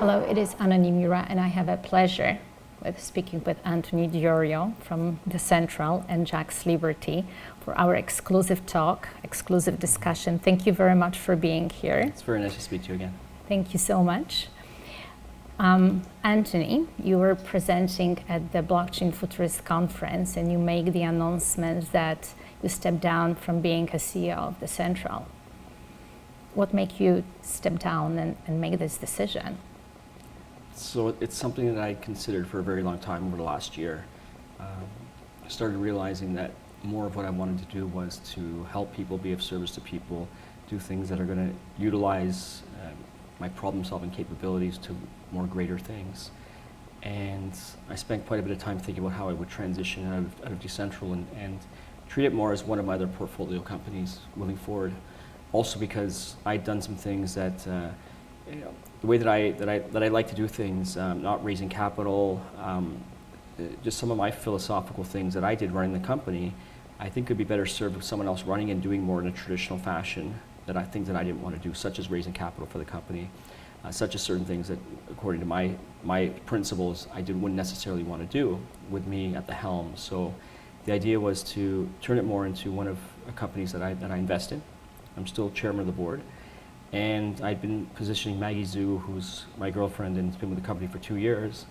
Hello, it is Anna Nimura, and I have a pleasure with speaking with Anthony Iorio from Decentral and Jack's Liberty for our exclusive talk, exclusive discussion. Thank you very much for being here. It's very nice to speak to you again. Thank you so much. Anthony, you were presenting at the Blockchain Futurist conference, and you make the announcement that you stepped down from being a CEO of Decentral. What made you step down and make this decision? So it's something that I considered for a very long time over the last year. I started realizing that more of what I wanted to do was to help people, be of service to people, do things that are going to utilize my problem-solving capabilities to more greater things. And I spent quite a bit of time thinking about how I would transition out of Decentral and treat it more as one of my other portfolio companies moving forward. Also because I'd done some things that, the way that I like to do things, not raising capital, just some of my philosophical things that I did running the company, I think could be better served with someone else running and doing more in a traditional fashion that I think that I didn't want to do, such as raising capital for the company, such as certain things that, according to my principles, I wouldn't necessarily want to do with me at the helm. So the idea was to turn it more into one of the companies that I invest in. I'm still chairman of the board. And I've been positioning Maggie Zhu, who's my girlfriend and has been with the company for 2 years,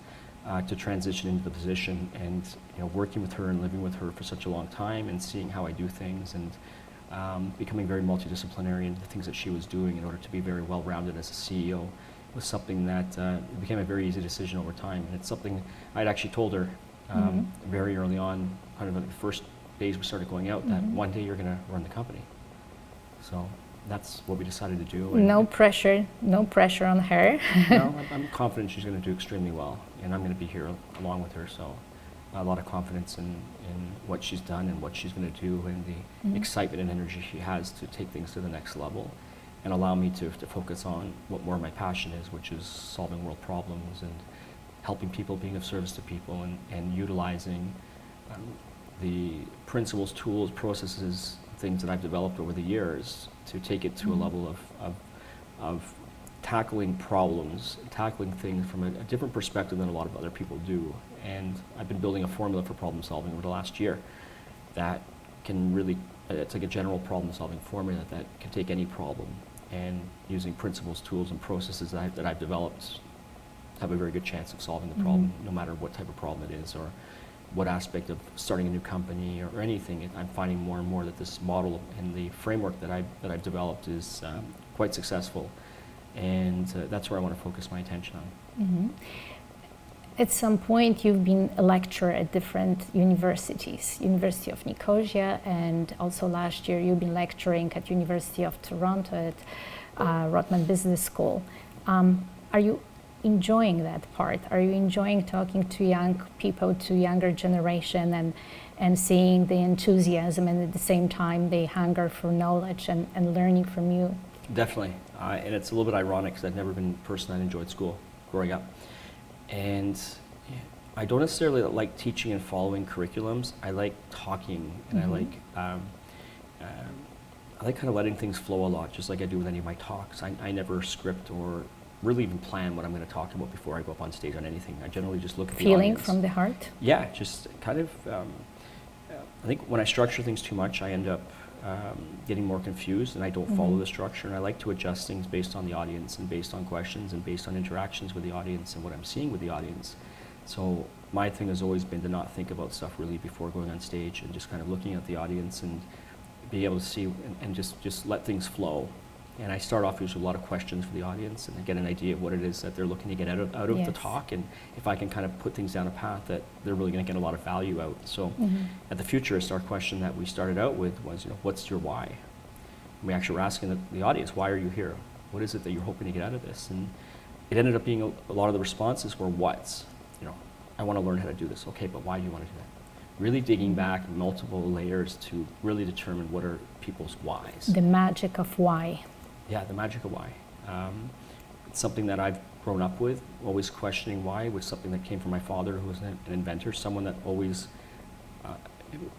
to transition into the position, and working with her and living with her for such a long time and seeing how I do things and becoming very multidisciplinary in the things that she was doing in order to be very well-rounded as a CEO was something that it became a very easy decision over time. And it's something I'd actually told her very early on, kind of in the first days we started going out, that one day you're going to run the company. So that's what we decided to do. No pressure on her. No, I'm confident she's going to do extremely well, and I'm going to be here along with her. So a lot of confidence in what she's done and what she's going to do, and the excitement and energy she has to take things to the next level and allow me to focus on what more my passion is, which is solving world problems and helping people, being of service to people, and utilizing the principles, tools, processes, things that I've developed over the years to take it to a level of tackling problems, tackling things from a different perspective than a lot of other people do. And I've been building a formula for problem solving over the last year that can really, it's like a general problem solving formula that can take any problem, and using principles, tools, and processes that I've developed have a very good chance of solving the problem, no matter what type of problem it is or what aspect of starting a new company or anything. I'm finding more and more that this model and the framework that I've developed is quite successful, and that's where I want to focus my attention on. At some point, you've been a lecturer at different universities, University of Nicosia, and also last year you've been lecturing at University of Toronto at Rotman Business School. Are you enjoying that part? Are you enjoying talking to young people, to younger generation, and seeing the enthusiasm and at the same time the hunger for knowledge and learning from you? Definitely, and it's a little bit ironic because I've never been a person that enjoyed school growing up. And I don't necessarily like teaching and following curriculums. I like talking, and I like kind of letting things flow a lot, just like I do with any of my talks. I never script or really even plan what I'm going to talk about before I go up on stage on anything. I generally just look at the audience. Feeling from the heart? Yeah, just kind of, I think when I structure things too much, I end up getting more confused, and I don't follow the structure, and I like to adjust things based on the audience and based on questions and based on interactions with the audience and what I'm seeing with the audience. So my thing has always been to not think about stuff really before going on stage, and just kind of looking at the audience and be able to see and just let things flow. And I start off usually with a lot of questions for the audience, and I get an idea of what it is that they're looking to get out of the talk, and if I can kind of put things down a path that they're really going to get a lot of value out. So at the Futurist, our question that we started out with was, what's your why? And we actually were asking the audience, why are you here? What is it that you're hoping to get out of this? And it ended up being a lot of the responses were what's. I want to learn how to do this. Okay, but why do you want to do that? Really digging back multiple layers to really determine what are people's whys. The magic of why. Yeah, the magic of why. It's something that I've grown up with, always questioning why. It was something that came from my father, who was an inventor, someone that always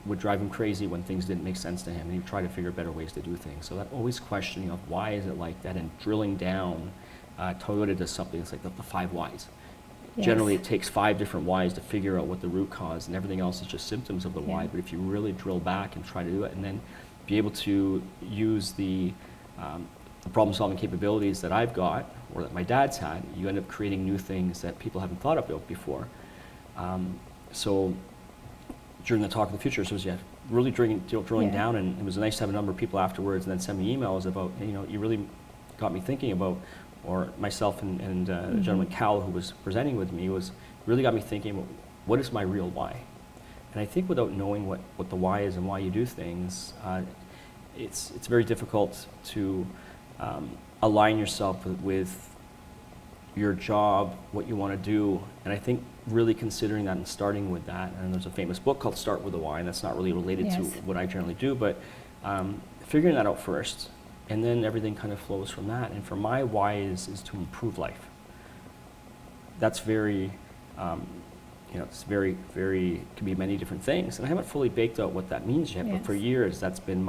would drive him crazy when things didn't make sense to him, and he'd try to figure better ways to do things. So that always questioning of why is it like that, and drilling down Toyota does something, it's like the 5 whys. Yes. Generally, it takes 5 different whys to figure out what the root cause, and everything else is just symptoms of the why. But if you really drill back and try to do it, and then be able to use the problem-solving capabilities that I've got, or that my dad's had, you end up creating new things that people haven't thought about before. So during the talk of the future, so yeah, really drilling down, and it was nice to have a number of people afterwards and then send me emails about, you really got me thinking about, or myself and the gentleman Cal, who was presenting with me, was really got me thinking about what is my real why. And I think without knowing what the why is and why you do things, it's very difficult to align yourself with your job, what you want to do. And I think really considering that and starting with that, and there's a famous book called Start With the Why, and that's not really related to what I generally do, but figuring that out first, and then everything kind of flows from that. And for my why is to improve life. That's very, it's very, very, can be many different things. And I haven't fully baked out what that means yet, but for years that's been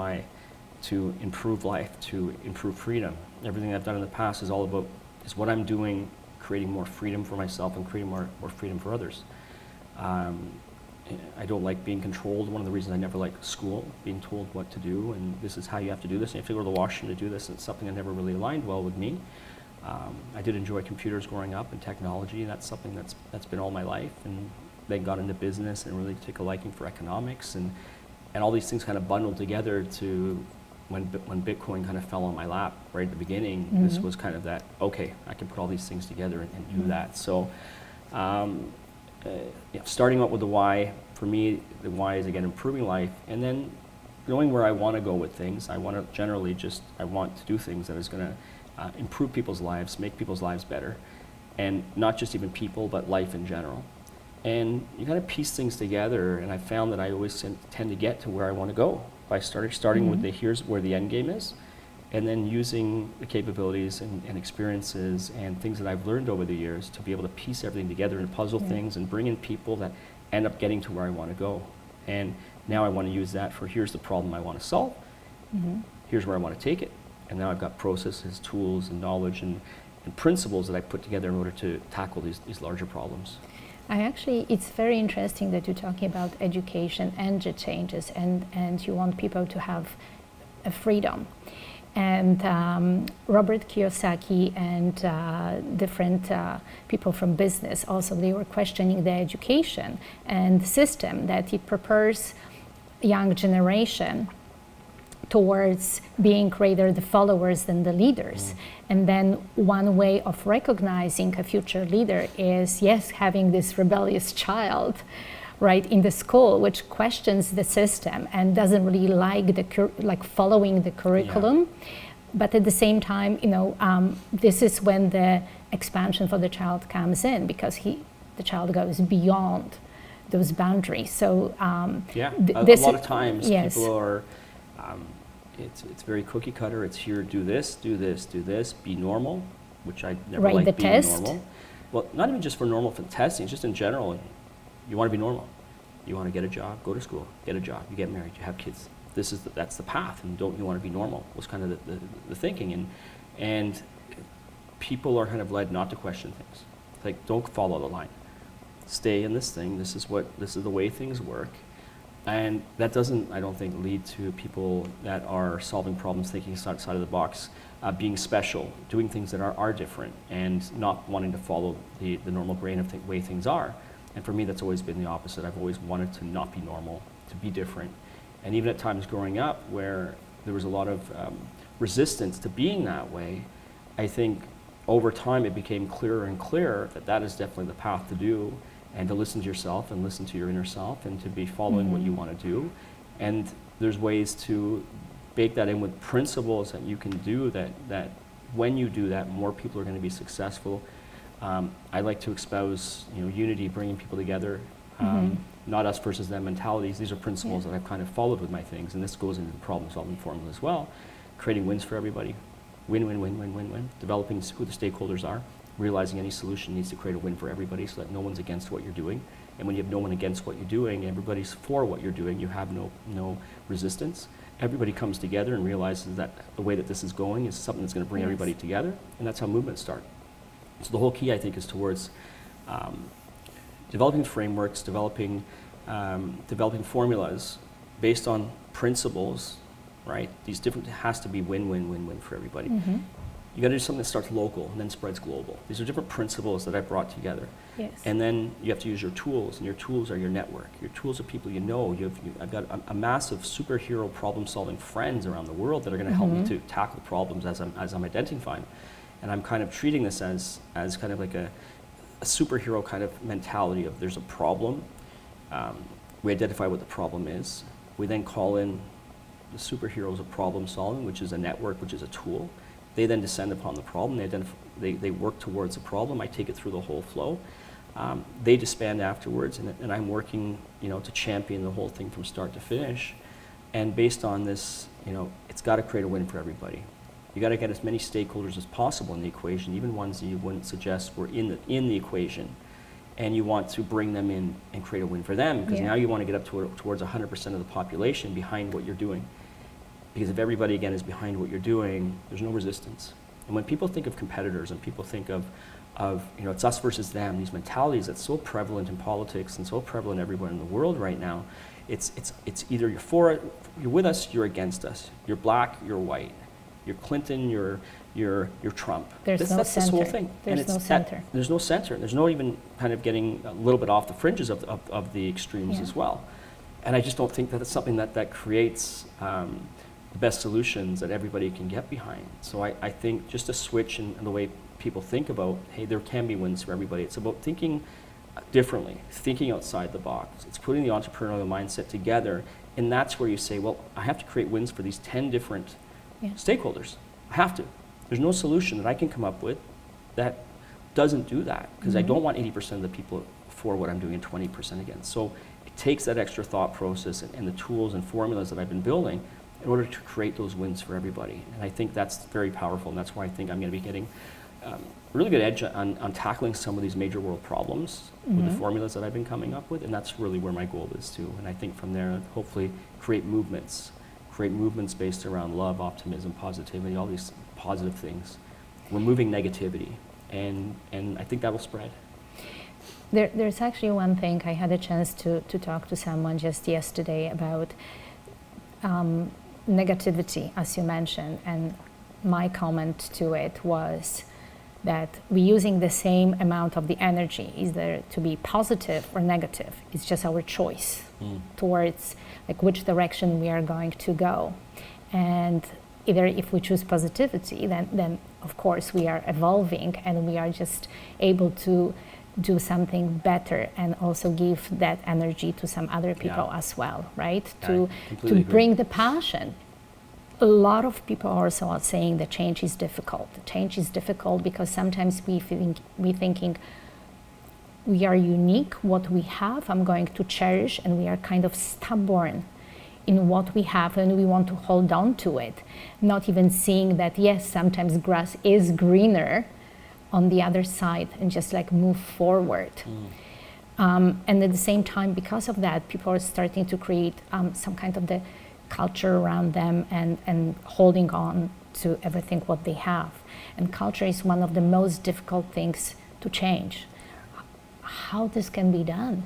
to improve life, to improve freedom. Everything I've done in the past is all about, is what I'm doing, creating more freedom for myself and creating more freedom for others. I don't like being controlled. One of the reasons I never liked school, being told what to do, and this is how you have to do this, and you have to go to the washroom to do this, and it's something that never really aligned well with me. I did enjoy computers growing up and technology, and that's something that's been all my life, and then got into business and really took a liking for economics, and all these things kind of bundled together to when Bitcoin kind of fell on my lap right at the beginning. This was kind of that, okay, I can put all these things together and do that. So starting out with the why, for me, the why is, again, improving life, and then knowing where I want to go with things. I want to do things that is going to improve people's lives, make people's lives better, and not just even people, but life in general. And you kind of piece things together, and I found that I always tend to get to where I want to go by starting with here's where the end game is, and then using the capabilities and experiences and things that I've learned over the years to be able to piece everything together and puzzle things and bring in people that end up getting to where I want to go. And now I want to use that for, here's the problem I want to solve, here's where I want to take it, and now I've got processes, tools, and knowledge and principles that I put together in order to tackle these larger problems. It's very interesting that you're talking about education and the changes, and you want people to have a freedom. And Robert Kiyosaki and different people from business also, they were questioning the education and the system that it prepares young generation towards being rather the followers than the leaders. And then one way of recognizing a future leader is, having this rebellious child, right, in the school, which questions the system and doesn't really like following the curriculum. But at the same time, this is when the expansion for the child comes in, because the child goes beyond those boundaries. So a lot of times people are, it's very cookie cutter. It's here, do this, do this, do this, be normal, which I never liked being normal. Well, not even just for normal for testing, just in general. You want to be normal. You want to get a job, go to school, get a job, you get married, you have kids. That's the path, and don't you want to be normal? Was kind of the thinking, and people are kind of led not to question things. Like, don't follow the line. Stay in this thing. This is the way things work. And that doesn't, I don't think, lead to people that are solving problems, thinking outside of the box, being special, doing things that are different, and not wanting to follow the normal grain of way things are. And for me, that's always been the opposite. I've always wanted to not be normal, to be different. And even at times growing up where there was a lot of resistance to being that way, I think over time it became clearer and clearer that is definitely the path to do, and to listen to yourself and listen to your inner self and to be following what you want to do. And there's ways to bake that in with principles that you can do that when you do that, more people are going to be successful. I like to espouse unity, bringing people together, not us versus them mentalities. These are principles that I've kind of followed with my things, and this goes into the problem solving formula as well. Creating wins for everybody. Win, win, win, win, win, win. Developing who the stakeholders are. Realizing any solution needs to create a win for everybody so that no one's against what you're doing. And when you have no one against what you're doing, everybody's for what you're doing, you have no resistance. Everybody comes together and realizes that the way that this is going is something that's going to bring everybody together, and that's how movements start. So the whole key, I think, is towards developing frameworks, developing formulas based on principles, right? These different, it has to be win-win-win-win for everybody. Mm-hmm. You got to do something that starts local and then spreads global. These are different principles that I brought together. Yes. And then you have to use your tools, and your tools are your network. Your tools are people you know. I've got a massive superhero problem-solving friends around the world that are going to help me to tackle problems as I'm identifying. And I'm kind of treating this as kind of like a superhero kind of mentality of there's a problem. We identify what the problem is. We then call in the superheroes of problem solving, which is a network, which is a tool. They then descend upon the problem. They work towards the problem. I take it through the whole flow. They disband afterwards, and I'm working, to champion the whole thing from start to finish. And based on this, it's got to create a win for everybody. You got to get as many stakeholders as possible in the equation, even ones that you wouldn't suggest were in the equation. And you want to bring them in and create a win for them, because now you want to get up towards 100% of the population behind what you're doing. Because if everybody, again, is behind what you're doing, there's no resistance. And when people think of competitors and people think of it's us versus them, these mentalities that's so prevalent in politics and so prevalent everywhere in the world right now, it's either you're for it, you're with us, you're against us. You're black, you're white. You're Clinton, you're Trump. That's center. This whole thing. There's no center. There's no center. There's no even kind of getting a little bit off the fringes of the extremes as well. And I just don't think that it's something that creates the best solutions that everybody can get behind. So I think just a switch in the way people think about, hey, there can be wins for everybody. It's about thinking differently, thinking outside the box. It's putting the entrepreneurial mindset together, and that's where you say, well, I have to create wins for these 10 different stakeholders. I have to. There's no solution that I can come up with that doesn't do that, because I don't want 80% of the people for what I'm doing and 20% against. So it takes that extra thought process and the tools and formulas that I've been building in order to create those wins for everybody. And I think that's very powerful, and that's why I think I'm going to be getting a really good edge on tackling some of these major world problems with the formulas that I've been coming up with, and that's really where my goal is too. And I think from there, hopefully create movements based around love, optimism, positivity, all these positive things, removing negativity, and I think that will spread. There's actually one thing. I had a chance to talk to someone just yesterday about negativity, as you mentioned, and my comment to it was that we're using the same amount of the energy, either to be positive or negative. It's just our choice towards like which direction we are going to go. And either if we choose positivity, then of course we are evolving and we are just able to do something better and also give that energy to some other people as well, right? To bring the passion. A lot of people also are saying that change is difficult. Change is difficult because sometimes we thinking we are unique, what we have, I'm going to cherish, and we are kind of stubborn in what we have and we want to hold on to it. Not even seeing that, yes, sometimes grass is greener on the other side and just like move forward. And at the same time, because of that, people are starting to create some kind of the culture around them and holding on to everything what they have. And culture is one of the most difficult things to change. How this can be done?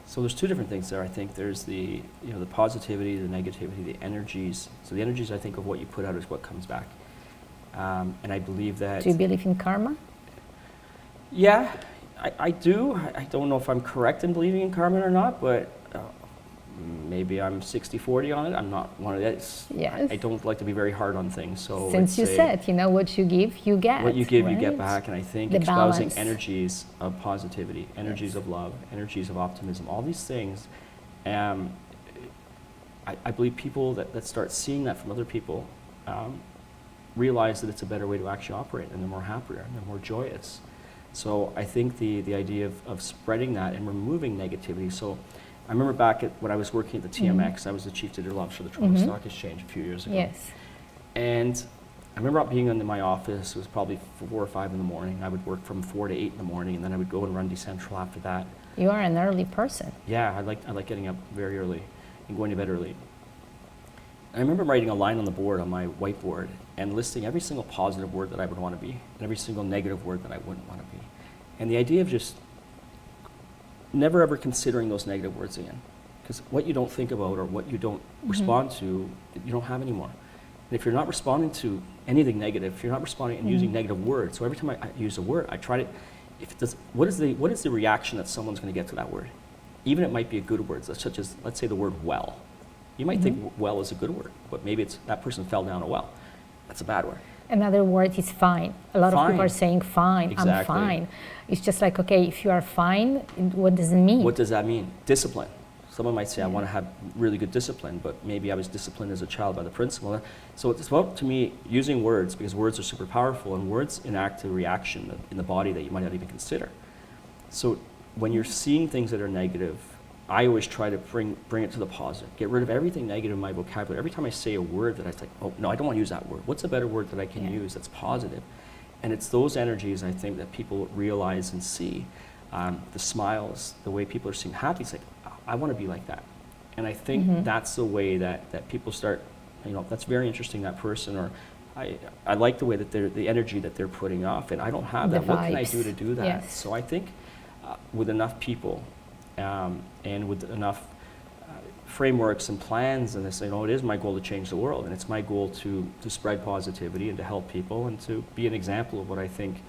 So there's two different things there. I think there's the the positivity, the negativity, the energies. So the energies, I think, of what you put out is what comes back. And I believe that. Do you believe in karma? Yeah, I do. I don't know if I'm correct in believing in karma or not, but maybe I'm 60-40 on it. I'm not one of those. Yes. I don't like to be very hard on things. So since you said, what you give, you get. What you give, right? you get back. And I think the espousing balance. energies of positivity, energies of love, energies of optimism, all these things, I believe people that start seeing that from other people realize that it's a better way to actually operate, and they're more happier, and they're more joyous. So I think the idea of spreading that and removing negativity. So I remember back when I was working at the TMX, I was the chief digital officer of the Toronto Stock Exchange a few years ago. Yes. And I remember being in my office, it was probably 4 or 5 in the morning. I would work from 4 to 8 in the morning, and then I would go and run Decentral after that. You are an early person. Yeah, I like getting up very early and going to bed early. I remember writing a line on the board, on my whiteboard, and listing every single positive word that I would want to be, and every single negative word that I wouldn't want to be. And the idea of just never ever considering those negative words again. Because what you don't think about or what you don't respond to, you don't have anymore. And if you're not responding to anything negative, if you're not responding and using negative words, so every time I use a word, I try to, if it does, what is the reaction that someone's going to get to that word? Even it might be a good word, such as, let's say the word well. You might think well is a good word, but maybe it's that person fell down a well. That's a bad word. Another word is fine. A lot of people are saying fine, Exactly. I'm fine. It's just like, okay, if you are fine, what does it mean? What does that mean? Discipline. Someone might say, I want to have really good discipline, but maybe I was disciplined as a child by the principal. So it's about, to me, using words, because words are super powerful, and words enact a reaction in the body that you might not even consider. So when you're seeing things that are negative, I always try to bring it to the positive. Get rid of everything negative in my vocabulary. Every time I say a word that I think, oh, no, I don't want to use that word. What's a better word that I can use that's positive? And it's those energies, I think, that people realize and see. The smiles, the way people are seeing happy, it's like, I want to be like that. And I think that's the way that people start, that's very interesting, that person, or I like the way that the energy that they're putting off, and I don't have that. What can I do to do that? Yes. So I think with enough people and with enough frameworks and plans, and they say, it is my goal to change the world, and it's my goal to spread positivity and to help people and to be an example of what I think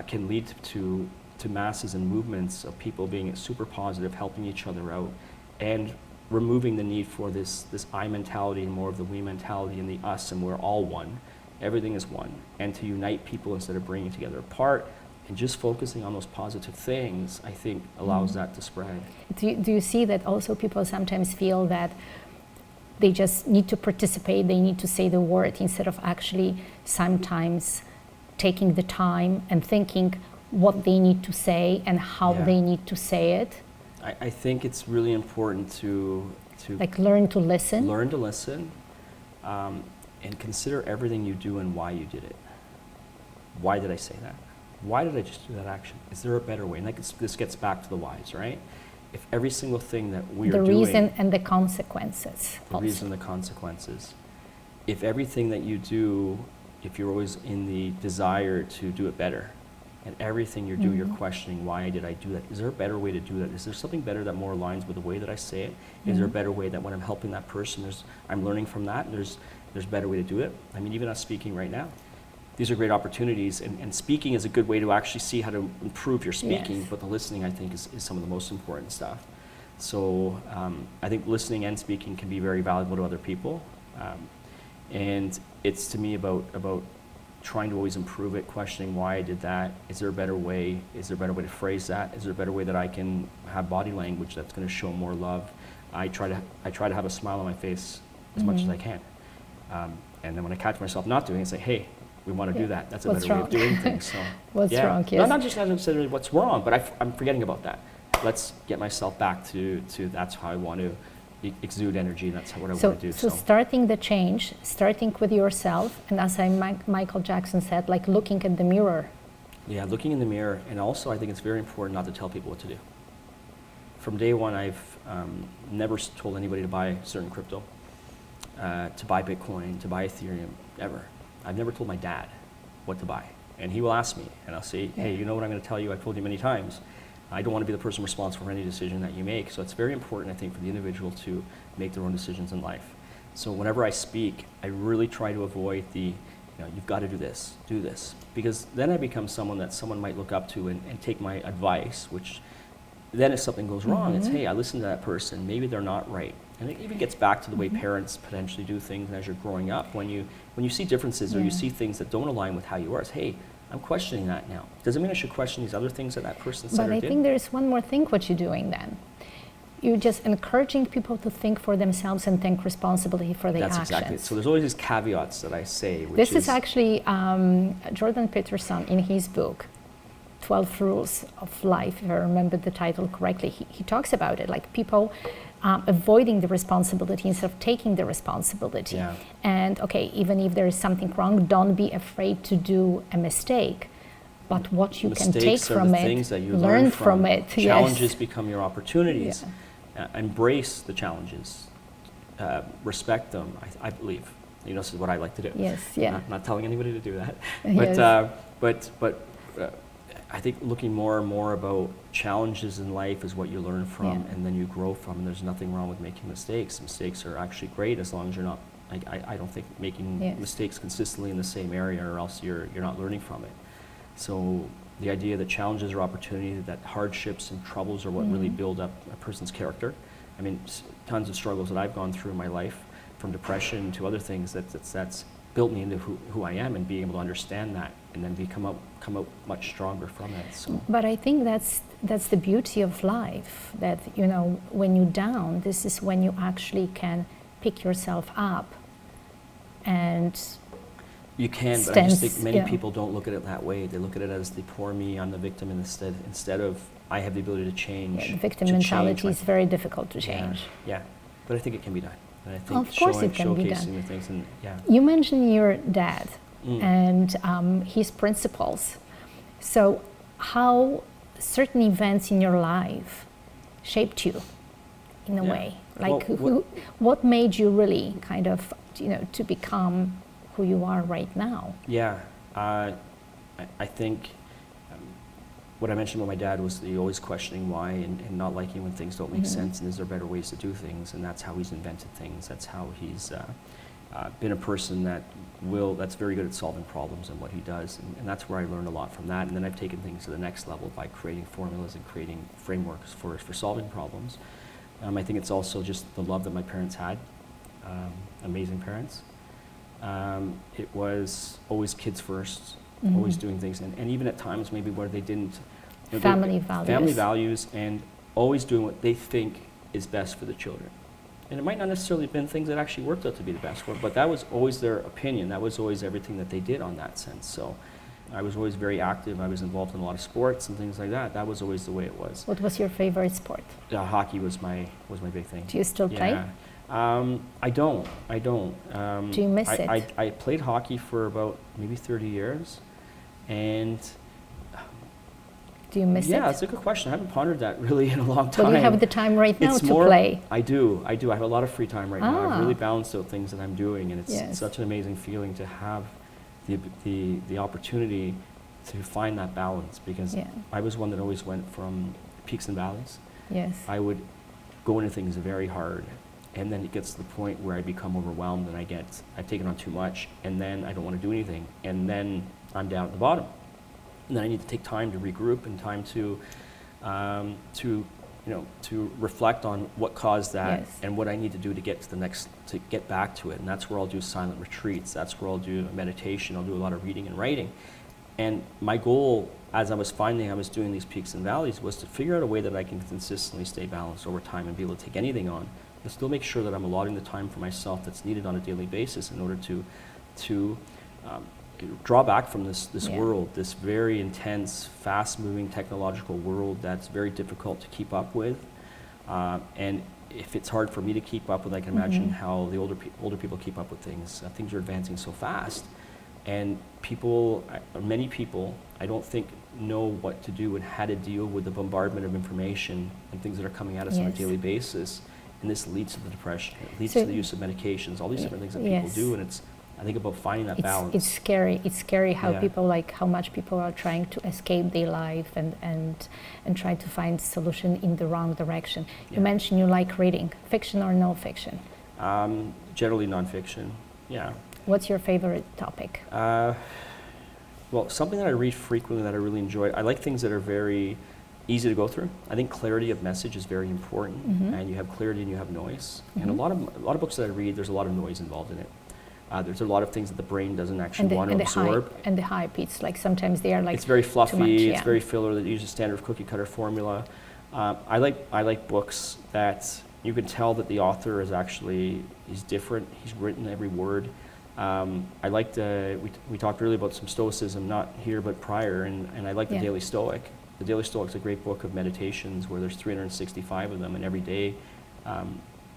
can lead to masses and movements of people being super positive, helping each other out, and removing the need for this I mentality and more of the we mentality and the us, and we're all one. Everything is one. And to unite people instead of bringing together apart, and just focusing on those positive things, I think allows that to spread. Do you see that also people sometimes feel that they just need to participate, they need to say the word, instead of actually sometimes taking the time and thinking what they need to say and how they need to say it? I think it's really important to like learn to listen. Learn to listen, and consider everything you do and why you did it. Why did I say that? Why did I just do that action? Is there a better way? And this gets back to the whys, right? If every single thing that we are doing... The reason and the consequences. The reason and the consequences. If everything that you do, if you're always in the desire to do it better, and everything you do, you're questioning, why did I do that? Is there a better way to do that? Is there something better that more aligns with the way that I say it? Is there a better way that when I'm helping that person, I'm learning from that, and there's a better way to do it? I mean, even us speaking right now, these are great opportunities, and speaking is a good way to actually see how to improve your speaking, but the listening, I think, is some of the most important stuff. So I think listening and speaking can be very valuable to other people, and it's to me about trying to always improve it, questioning why I did that. Is there a better way? Is there a better way to phrase that? Is there a better way that I can have body language that's going to show more love? I try to have a smile on my face as much as I can, and then when I catch myself not doing it, I say, hey, we want to do that. That's a better way of doing things. So, what's wrong? Yes. No, not just necessarily what's wrong, but I'm forgetting about that. Let's get myself back to that's how I want to exude energy, and that's what I want to do. So starting the change, starting with yourself, and as Michael Jackson said, like looking in the mirror. Yeah, looking in the mirror, and also I think it's very important not to tell people what to do. From day one, I've never told anybody to buy certain crypto, to buy Bitcoin, to buy Ethereum, ever. I've never told my dad what to buy. And he will ask me, and I'll say, hey, you know what I'm going to tell you? I've told you many times. I don't want to be the person responsible for any decision that you make. So it's very important, I think, for the individual to make their own decisions in life. So whenever I speak, I really try to avoid you've got to do this, because then I become someone that someone might look up to and take my advice, which then if something goes wrong, it's, hey, I listened to that person, maybe they're not right. And it even gets back to the way parents potentially do things as you're growing up. When you see differences or you see things that don't align with how you are, it's, hey, I'm questioning that now. Does it mean I should question these other things that person said or did? But I think there's one more thing what you're doing then. You're just encouraging people to think for themselves and take responsibility for their actions. That's exactly it. So there's always these caveats that I say. This is actually Jordan Peterson in his book, 12 Rules of Life, if I remember the title correctly. He talks about it, like people avoiding the responsibility instead of taking the responsibility. Yeah. And okay, even if there is something wrong, don't be afraid to do a mistake. But what you can take from it, learn from it. Challenges become your opportunities. Embrace the challenges. respect them, I believe. You know, this is what I like to do. Yes, yeah. Not telling anybody to do that. Yes. But I think looking more and more about challenges in life is what you learn from, Yeah. and then you grow from. And there's nothing wrong with making mistakes. Mistakes are actually great as long as you're not. I don't think making Yes. mistakes consistently in the same area, or else you're not learning from it. So the idea that challenges are opportunity, that hardships and troubles are what really build up a person's character. I mean, tons of struggles that I've gone through in my life, from depression to other things, that's built me into who I am, and being able to understand that and then come out much stronger from it. So. But I think that's the beauty of life, that, you know, when you're down, this is when you actually can pick yourself up and You can, but I just think many people don't look at it that way. They look at it as the poor me, I'm the victim, instead of I have the ability to change. the victim mentality is very difficult to change. Yeah, but I think it can be done. And I think Of course it can be done. showcasing the things, and You mentioned your dad and his principles. So how certain events in your life shaped you in a way? Like, Well, what made you really kind of, you know, to become who you are right now? Yeah, I think what I mentioned about my dad was the always questioning why, and not liking when things don't make sense, and is there better ways to do things, and that's how he's invented things. That's how he's been a person that's very good at solving problems and what he does, and that's where I learned a lot from that. And then I've taken things to the next level by creating formulas and creating frameworks for solving problems. I think it's also just the love that my parents had, amazing parents. It was always kids first, always doing things, and even at times maybe where they didn't. You know, family values, and always doing what they think is best for the children. And it might not necessarily have been things that actually worked out to be the best for them, but that was always their opinion. That was always everything that they did on that sense. So I was always very active. I was involved in a lot of sports and things like that. That was always the way it was. What was your favorite sport? Hockey was my big thing. Do you still play? I don't. Do you miss it? I played hockey for about maybe 30 years, and do you miss it? Yeah, that's a good question. I haven't pondered that really in a long time. Well, you have the time right now to play. I do. I have a lot of free time right now. I've really balanced out things that I'm doing, and it's such an amazing feeling to have the opportunity to find that balance, because I was one that always went from peaks and valleys. Yes. I would go into things very hard, and then it gets to the point where I become overwhelmed, and I've taken on too much, and then I don't want to do anything, and then I'm down at the bottom. And then I need to take time to regroup, and time to reflect on what caused that, and what I need to do to get back to it. And that's where I'll do silent retreats. That's where I'll do meditation. I'll do a lot of reading and writing. And my goal, as I was doing these peaks and valleys, was to figure out a way that I can consistently stay balanced over time and be able to take anything on, but still make sure that I'm allotting the time for myself that's needed on a daily basis in order to draw back from this world, this very intense, fast-moving technological world that's very difficult to keep up with. And if it's hard for me to keep up with, I can imagine how the older people keep up with things. Things are advancing so fast, and many people, I don't think, know what to do and how to deal with the bombardment of information and things that are coming at us on a daily basis. And this leads to the depression. It leads to the use of medications, all these different things that people do, and I think about finding that balance. It's scary. It's scary how how much people are trying to escape their life and try to find solution in the wrong direction. You mentioned you like reading, fiction or no fiction? Generally nonfiction. Yeah. What's your favorite topic? Well, something that I read frequently that I really enjoy. I like things that are very easy to go through. I think clarity of message is very important, and you have clarity and you have noise. And a lot of books that I read, there's a lot of noise involved in it. There's a lot of things that the brain doesn't actually want to absorb. And the hype, it's like sometimes they are like it's very fluffy, too much, it's very filler, that uses standard cookie cutter formula. I like books that you can tell that the author he's different, he's written every word. I liked, we talked earlier about some Stoicism, not here but prior, and I like the Daily Stoic. The Daily Stoic is a great book of meditations where there's 365 of them, and every day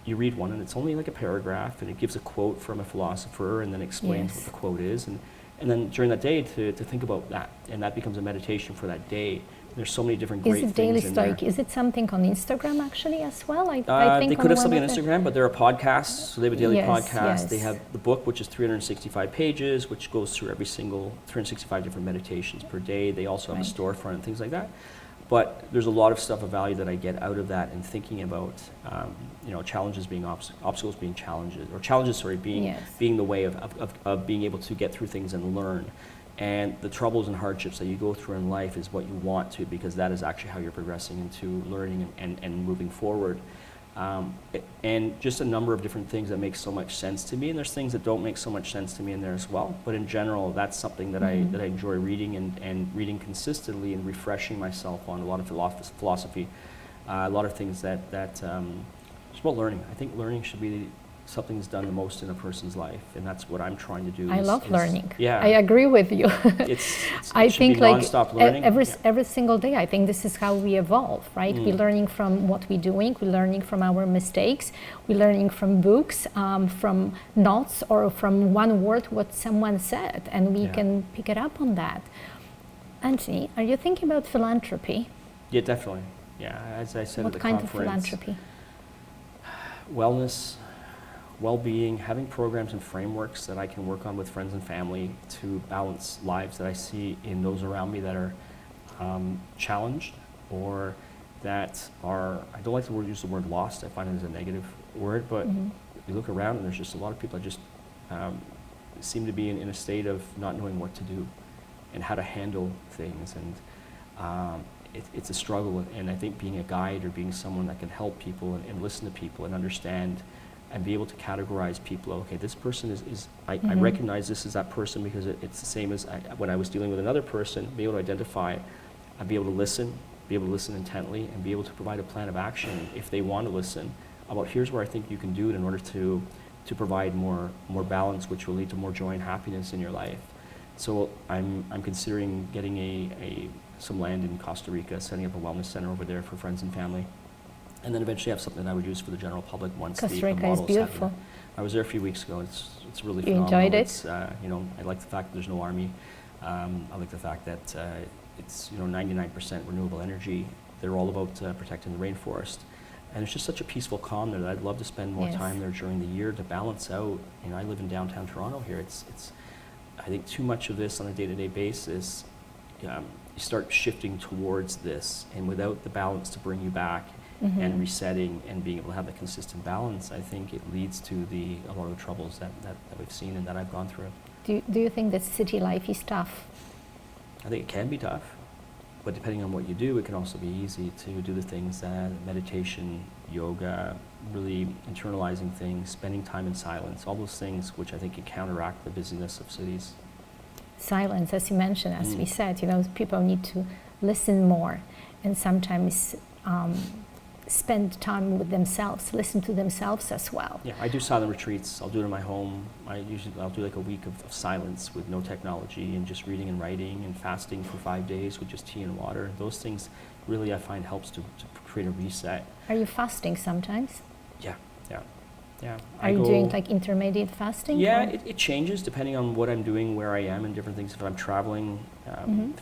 you read one, and it's only like a paragraph, and it gives a quote from a philosopher and then explains what the quote is, and then during that day to think about that, and that becomes a meditation for that day, There's so many different Is great it daily things in there. stoic? Is it something on Instagram actually as well? I think They could have something on one of Instagram, but they're a podcast, so they have a daily Yes, podcast. They yes. have the book, which is 365 pages, which goes through every single 365 different meditations per day. They also have a Right. storefront and things like that. But there's a lot of stuff of value that I get out of that, and thinking about, challenges being obstacles being challenges, or challenges, sorry, being Yes. being the way of being able to get through things and learn. And the troubles and hardships that you go through in life is what you want to, because that is actually how you're progressing into learning and moving forward. And just a number of different things that make so much sense to me, and there's things that don't make so much sense to me in there as well. But in general, that's something that I enjoy reading, and reading consistently and refreshing myself on a lot of philosophy, a lot of things that it's about learning. I think learning should be something that's done the most in a person's life, and that's what I'm trying to do. I love learning. Yeah, I agree with you. I should think be like nonstop learning. every single day, I think this is how we evolve, right? We're learning from what we're doing, we're learning from our mistakes, we're learning from books, from notes, or from one word what someone said, and we can pick it up on that. Anthony, are you thinking about philanthropy? Yeah, definitely. Yeah, as I said What at the kind conference, of philanthropy? wellness, well-being, having programs and frameworks that I can work on with friends and family to balance lives that I see in those around me that are challenged, or that are, I don't like to use the word lost, I find it as a negative word, but you look around and there's just a lot of people that just seem to be in a state of not knowing what to do and how to handle things, and it's a struggle. And I think being a guide, or being someone that can help people and listen to people and understand and be able to categorize people. Okay, this person is I recognize this as that person, because it's the same as when I was dealing with another person, be able to identify, and be able to listen intently, and be able to provide a plan of action if they want to listen, about here's where I think you can do it in order to provide more balance, which will lead to more joy and happiness in your life. So I'm considering getting some land in Costa Rica, setting up a wellness center over there for friends and family, and then eventually have something that I would use for the general public once Costa the Rica is models beautiful. happen. I was there a few weeks ago. It's really You phenomenal. enjoyed it? It's, I like the fact that there's no army. I like the fact that it's 99% renewable energy. They're all about protecting the rainforest, and it's just such a peaceful calm there that I'd love to spend more Yes. time there during the year to balance out. I live in downtown Toronto here. It's I think too much of this on a day-to-day basis. You start shifting towards this, and without the balance to bring you back and resetting and being able to have that consistent balance, I think it leads to a lot of the troubles that we've seen and that I've gone through. Do you think that city life is tough? I think it can be tough, but depending on what you do, it can also be easy to do the things that meditation, yoga, really internalizing things, spending time in silence, all those things which I think can counteract the busyness of cities. Silence, as you mentioned, as we said, people need to listen more, and sometimes spend time with themselves, listen to themselves as well. Yeah, I do silent retreats. I'll do it in my home. I'll do like a week of silence with no technology, and just reading and writing and fasting for 5 days with just tea and water. Those things really I find helps to create a reset. Are you fasting sometimes? Yeah. Are you doing like intermediate fasting? Yeah, or? it changes depending on what I'm doing, where I am, and different things. If I'm traveling,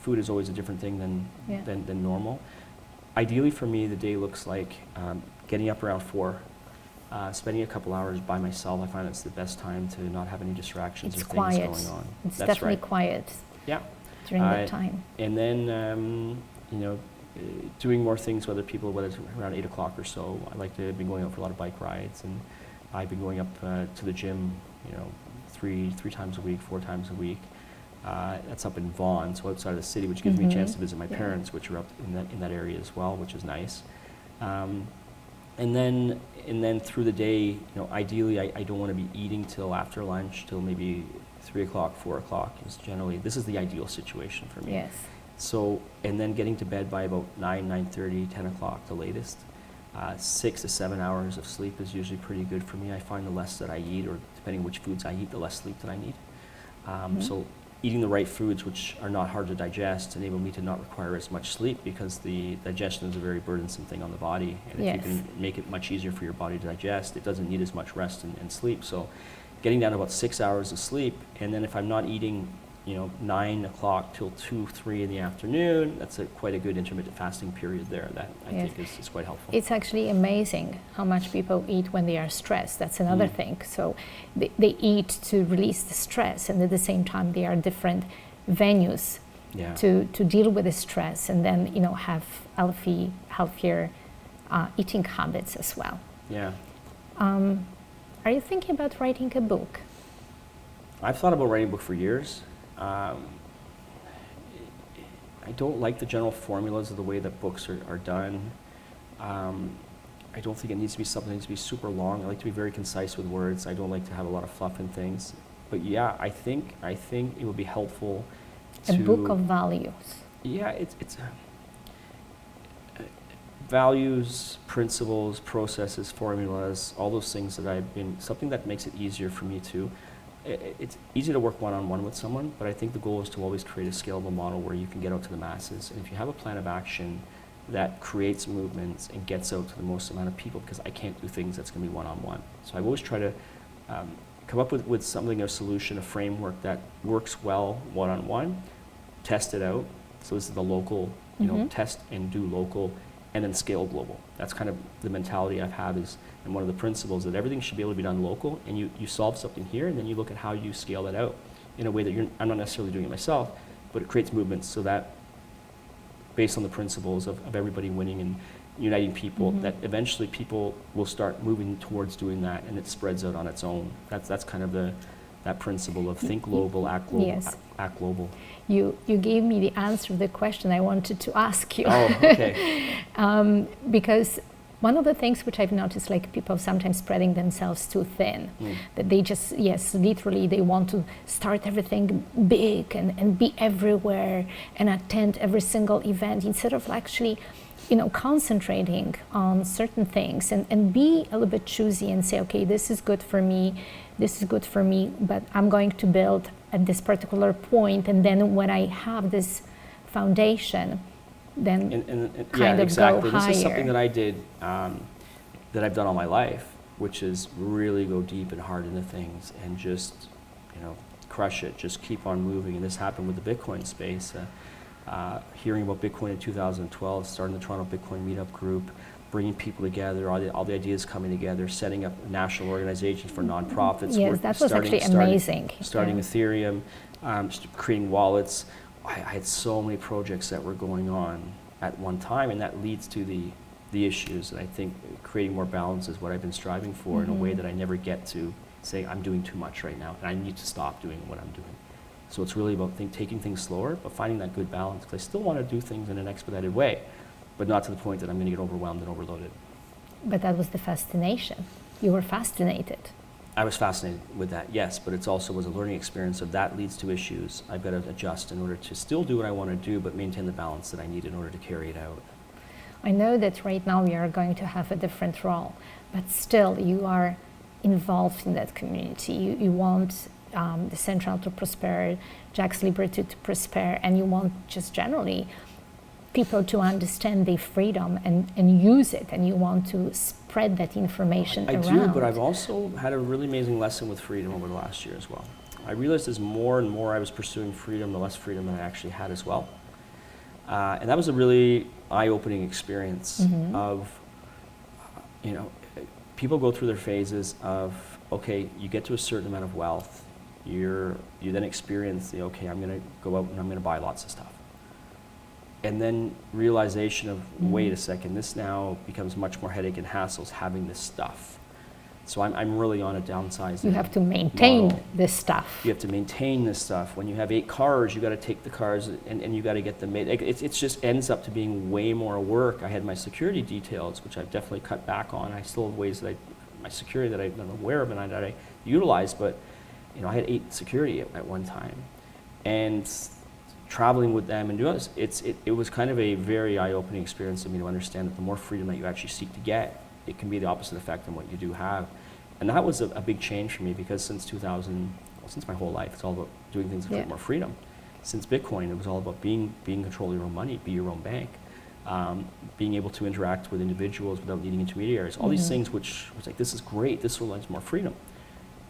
food is always a different thing than normal. Ideally for me, the day looks like getting up around 4, spending a couple hours by myself. I find that's the best time to not have any distractions It's or quiet. things going on. It's That's definitely right. quiet Yeah. during that time. And then, doing more things, whether it's around 8 o'clock or so. I like to be going out for a lot of bike rides, and I've been going up to the gym, 3 times a week, 4 times a week. That's up in Vaughan, so outside of the city, which gives me a chance to visit my parents, which are up in that area as well, which is nice. And then through the day, ideally, I don't want to be eating till after lunch, till maybe 3 o'clock, 4 o'clock is generally, this is the ideal situation for me. Yes. So, and then getting to bed by about 9:30, 10 o'clock the latest. 6 to 7 hours of sleep is usually pretty good for me. I find the less that I eat, or depending on which foods I eat, the less sleep that I need. So eating the right foods, which are not hard to digest, enable me to not require as much sleep, because the digestion is a very burdensome thing on the body. And if you can make it much easier for your body to digest, it doesn't need as much rest and sleep. So getting down to about 6 hours of sleep, and then if I'm not eating 9 o'clock till 2, 3 in the afternoon. That's quite a good intermittent fasting period there that I Yes. think is quite helpful. It's actually amazing how much people eat when they are stressed. That's another thing. So they eat to release the stress, and at the same time, there are different venues Yeah. to deal with the stress, and then have healthier eating habits as well. Yeah. Are you thinking about writing a book? I've thought about writing a book for years. I don't like the general formulas of the way that books are done. I don't think it needs to be something that needs to be super long. I like to be very concise with words. I don't like to have a lot of fluff and things. But yeah, I think it would be helpful to... A book of values. Yeah, it's values, principles, processes, formulas, all those things that something that makes it easier for me to... It's easy to work one-on-one with someone, but I think the goal is to always create a scalable model where you can get out to the masses. And if you have a plan of action that creates movements and gets out to the most amount of people, because I can't do things that's going to be one-on-one. So I always try to come up with something, a solution, a framework that works well one-on-one, test it out. So this is the local, test and do local, and then scale global. That's kind of the mentality I've had and one of the principles that everything should be able to be done local, and you solve something here, and then you look at how you scale that out in a way that I'm not necessarily doing it myself, but it creates movements so that based on the principles of everybody winning and uniting people, that eventually people will start moving towards doing that, and it spreads out on its own. That's kind of that principle of think global, act global, Yes. act global. You gave me the answer to the question I wanted to ask you. Oh, okay. Because one of the things which I've noticed, like people sometimes spreading themselves too thin, that they just, literally they want to start everything big and be everywhere and attend every single event instead of actually, concentrating on certain things and be a little bit choosy and say, okay, this is good for me, but I'm going to build at this particular point, and then when I have this foundation, then kind of exactly. go higher. This is something that I did, that I've done all my life, which is really go deep and hard into things and just, crush it, just keep on moving. And this happened with the Bitcoin space. Hearing about Bitcoin in 2012, starting the Toronto Bitcoin Meetup Group, bringing people together, all the ideas coming together, setting up national organizations for nonprofits. Yes, that was actually amazing. Starting Ethereum, creating wallets. I had so many projects that were going on at one time, and that leads to the issues. And I think creating more balance is what I've been striving for in a way that I never get to say, I'm doing too much right now, and I need to stop doing what I'm doing. So it's really about taking things slower, but finding that good balance, because I still want to do things in an expedited way, but not to the point that I'm going to get overwhelmed and overloaded. But that was the fascination. You were fascinated. I was fascinated with that, yes, but it also was a learning experience of that leads to issues. I've got to adjust in order to still do what I want to do, but maintain the balance that I need in order to carry it out. I know that right now we are going to have a different role, but still you are involved in that community. You want Decentral to prosper, Jack's Liberty to prosper, and you want just generally people to understand their freedom and use it, and you want to spread that information around. I do, but I've also had a really amazing lesson with freedom over the last year as well. I realized as more and more I was pursuing freedom, the less freedom that I actually had as well. And that was a really eye-opening experience of, people go through their phases of, okay, you get to a certain amount of wealth, you then experience okay, I'm going to go out and I'm going to buy lots of stuff. And then realization of, wait a second, this now becomes much more headache and hassles having this stuff. So I'm really on a downsizing. You have to maintain model. this stuff. You have to maintain this stuff. When you have 8 cars, you got to take the cars and you got to get them made. It just ends up to being way more work. I had my security details, which I've definitely cut back on. I still have ways that my security that I'm aware of and that I utilize, but I had 8 security at one time. And traveling with them and doing this, it was kind of a very eye-opening experience for me to understand that the more freedom that you actually seek to get, it can be the opposite effect than what you do have. And that was a big change for me, because since my whole life, it's all about doing things to get more freedom. Since Bitcoin, it was all about being in control of your own money, be your own bank, being able to interact with individuals without needing intermediaries, all these things which was like, this is great, this will lend more freedom.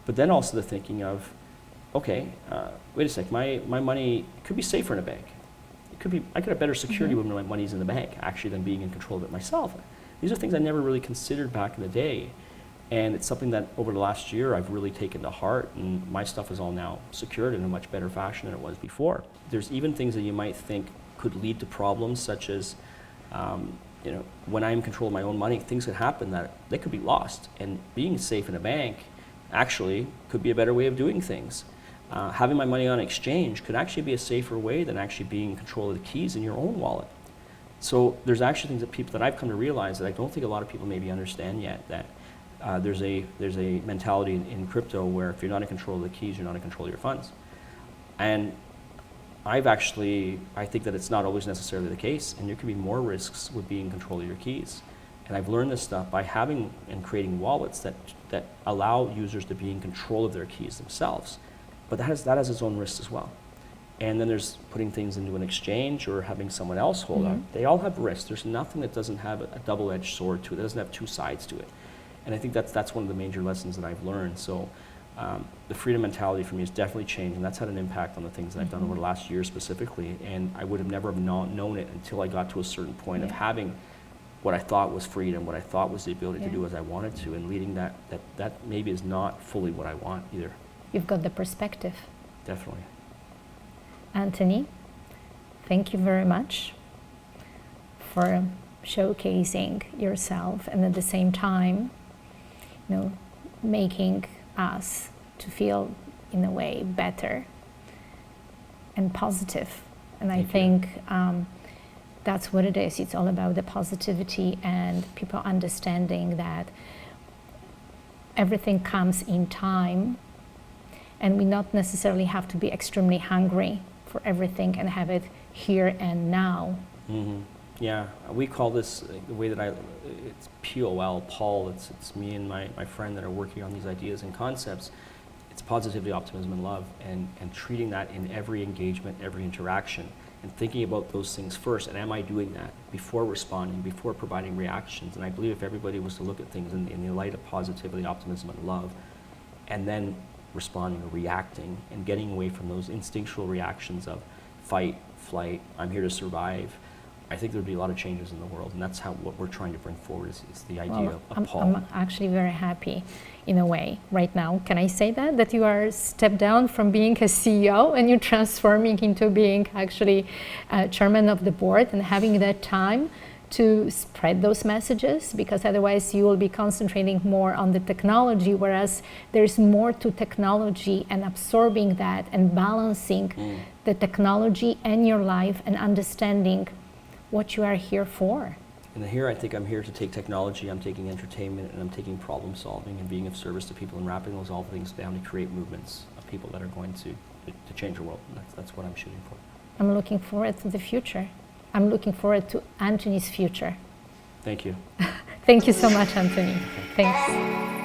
But then also the thinking of, okay, wait a sec, my money could be safer in a bank. It could be, I could have better security when my money's in the bank, actually, than being in control of it myself. These are things I never really considered back in the day. And it's something that over the last year I've really taken to heart, and my stuff is all now secured in a much better fashion than it was before. There's even things that you might think could lead to problems, such as, when I'm in control of my own money, things could happen that they could be lost. And being safe in a bank actually could be a better way of doing things. Having my money on exchange could actually be a safer way than actually being in control of the keys in your own wallet. So there's actually things that I've come to realize that I don't think a lot of people maybe understand yet, that there's a mentality in crypto where if you're not in control of the keys, you're not in control of your funds. And I think that it's not always necessarily the case, and there could be more risks with being in control of your keys. And I've learned this stuff by having and creating wallets that allow users to be in control of their keys themselves. But that has its own risks as well. And then there's putting things into an exchange or having someone else hold them. They all have risks. There's nothing that doesn't have a double-edged sword to it. It doesn't have two sides to it. And I think that's one of the major lessons that I've learned. So the freedom mentality for me has definitely changed, and that's had an impact on the things that I've done over the last year specifically. And I would have never known it until I got to a certain point of having what I thought was freedom, what I thought was the ability to do as I wanted to, and leading that maybe is not fully what I want either. You've got the perspective. Definitely. Anthony, thank you very much for showcasing yourself, and at the same time, making us to feel in a way better and positive. And I think that's what it is. It's all about the positivity and people understanding that everything comes in time, and we not necessarily have to be extremely hungry for everything and have it here and now. Yeah, we call this, the way that it's POL, Paul, it's me and my friend that are working on these ideas and concepts. It's positivity, optimism, and love, and treating that in every engagement, every interaction, and thinking about those things first, and am I doing that before responding, before providing reactions? And I believe if everybody was to look at things in the light of positivity, optimism, and love, and then responding or reacting, and getting away from those instinctual reactions of fight, flight, I'm here to survive, I think there'd be a lot of changes in the world, and that's what we're trying to bring forward is the idea of Paul. I'm actually very happy in a way right now. Can I say that you are stepped down from being a CEO and you're transforming into being actually chairman of the board and having that time to spread those messages, because otherwise you will be concentrating more on the technology, whereas there's more to technology, and absorbing that and balancing the technology and your life and understanding what you are here for. And here I think I'm here to take technology, I'm taking entertainment, and I'm taking problem solving and being of service to people and wrapping those all things down to create movements of people that are going to change the world. And that's what I'm shooting for. I'm looking forward to the future. I'm looking forward to Anthony's future. Thank you. Thank you so much, Anthony. Thanks.